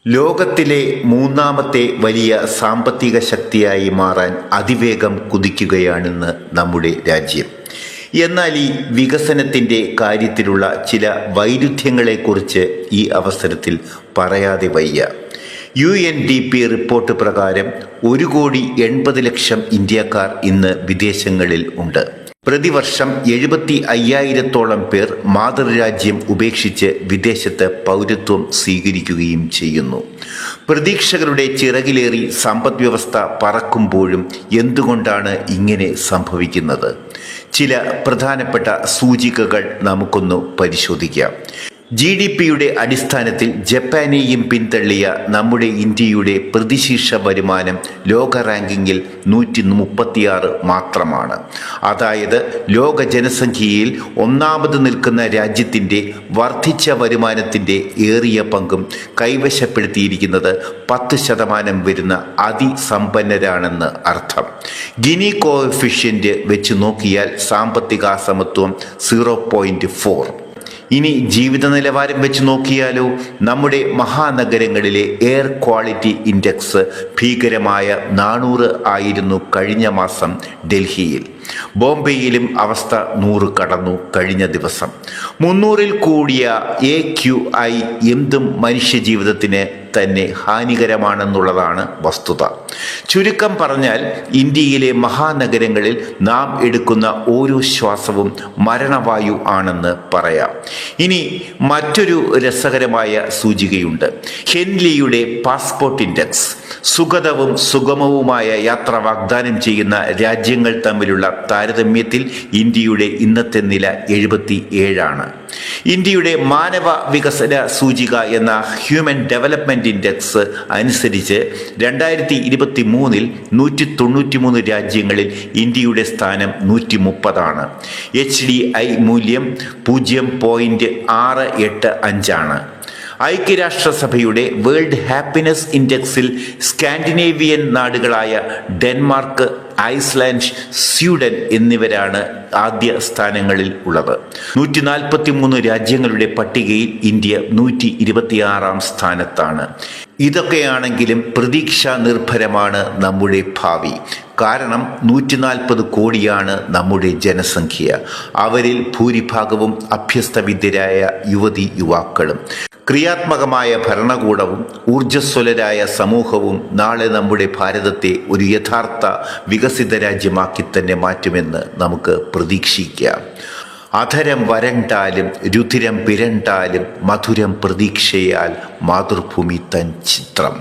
ലോകത്തിലെ മൂന്നാമത്തെ വലിയ സാമ്പത്തിക ശക്തിയായി മാറാൻ അതിവേഗം കുതിക്കുകയാണെന്ന് നമ്മുടെ രാജ്യം. എന്നാൽ ഈ വികസനത്തിൻ്റെ കാര്യത്തിലുള്ള ചില വൈരുദ്ധ്യങ്ങളെക്കുറിച്ച് ഈ അവസരത്തിൽ പറയാതെ വയ്യ. UNDP റിപ്പോർട്ട് പ്രകാരം 1,80,00,000 ഇന്ത്യക്കാർ ഇന്ന് വിദേശങ്ങളിൽ ഉണ്ട്. പ്രതിവർഷം 75,000-ഓളം പേർ മാതൃരാജ്യം ഉപേക്ഷിച്ച് വിദേശത്ത് പൗരത്വം സ്വീകരിക്കുകയും ചെയ്യുന്നു. പ്രതീക്ഷകളുടെ ചിറകിലേറി സമ്പദ്വ്യവസ്ഥ പറക്കുമ്പോഴും എന്തുകൊണ്ടാണ് ഇങ്ങനെ സംഭവിക്കുന്നത്? ചില പ്രധാനപ്പെട്ട സൂചികകൾ നമുക്കൊന്ന് പരിശോധിക്കാം. GDPയുടെ അടിസ്ഥാനത്തിൽ ജപ്പാനെയും പിന്തള്ളിയ നമ്മുടെ ഇന്ത്യയുടെ പ്രതിശീർഷ വരുമാനം ലോക റാങ്കിങ്ങിൽ 136 മാത്രമാണ്. അതായത് ലോക ജനസംഖ്യയിൽ ഒന്നാമത് നിൽക്കുന്ന രാജ്യത്തിൻ്റെ വർദ്ധിച്ച വരുമാനത്തിൻ്റെ ഏറിയ പങ്കും കൈവശപ്പെടുത്തിയിരിക്കുന്നത് 10% വരുന്ന അതിസമ്പന്നരാണെന്ന് അർത്ഥം. ഗിനി കോഎഫിഷ്യന്റ് വെച്ച് നോക്കിയാൽ സാമ്പത്തിക അസമത്വം 0.4. ഇനി ജീവിത നിലവാരം വെച്ച് നോക്കിയാലോ? നമ്മുടെ മഹാനഗരങ്ങളിലെ എയർ ക്വാളിറ്റി ഇൻഡെക്സ് ഭീകരമായ 400 ആയിരുന്നു കഴിഞ്ഞ മാസം ഡൽഹിയിൽ. ബോംബെയിലും അവസ്ഥ 100 കടന്നു കഴിഞ്ഞ ദിവസം. 300-ൽ കൂടിയ AQI എന്തും മനുഷ്യജീവിതത്തിന് തന്നെ ഹാനികരമാണെന്നുള്ളതാണ് വസ്തുത. ചുരുക്കം പറഞ്ഞാൽ ഇന്ത്യയിലെ മഹാനഗരങ്ങളിൽ നാം എടുക്കുന്ന ഓരോ ശ്വാസവും മരണവായു ആണെന്ന് പറയാം. ഇനി മറ്റൊരു രസകരമായ സൂചികയുണ്ട്. ഹെൻലിയുടെ പാസ്പോർട്ട് ഇൻഡെക്സ്. സുഗതവും സുഗമവുമായ യാത്ര വാഗ്ദാനം ചെയ്യുന്ന രാജ്യങ്ങൾ തമ്മിലുള്ള താരതമ്യത്തിൽ ഇന്ത്യയുടെ ഇന്നത്തെ നില 77 ഇന്ത്യയുടെ മാനവ വികസന സൂചിക എന്ന ഹ്യൂമൻ ഡെവലപ്മെന്റ് ഇൻഡെക്സ് അനുസരിച്ച് 2023-ൽ 193 രാജ്യങ്ങളിൽ ഇന്ത്യയുടെ സ്ഥാനം 130. HDI മൂല്യം 0.685. ഐക്യരാഷ്ട്രസഭയുടെ വേൾഡ് ഹാപ്പിനെസ് ഇൻഡെക്സിൽ സ്കാൻഡിനേവിയൻ നാടുകളായ ഡെൻമാർക്ക്, ഐസ്ലാൻഡ്, സ്വീഡൻ എന്നിവരാണ് ആദ്യ സ്ഥാനങ്ങളിൽ ഉള്ളത്. 143 രാജ്യങ്ങളുടെ പട്ടികയിൽ ഇന്ത്യ 126 സ്ഥാനത്താണ്. ഇതൊക്കെയാണെങ്കിലും പ്രതീക്ഷാ നിർഭരമാണ് നമ്മുടെ ഭാവി. കാരണം 140 കോടിയാണ് നമ്മുടെ ജനസംഖ്യ. അവരിൽ ഭൂരിഭാഗവും അഭ്യസ്തവിദ്യരായ യുവതി യുവാക്കളും. ക്രിയാത്മകമായ ഭരണകൂടവും ഊർജ്ജസ്വലരായ സമൂഹവും നാളെ നമ്മുടെ ഭാരതത്തെ ഒരു യഥാർത്ഥ വികസിത രാജ്യമാക്കി തന്നെ മാറ്റുമെന്ന് നമുക്ക് പ്രതീക്ഷിക്കാം. അധരം വരണ്ടാലും രുധിരം പിരണ്ടാലും മധുരം പ്രതീക്ഷയാൽ മാതൃഭൂമി തൻ ചിത്രം.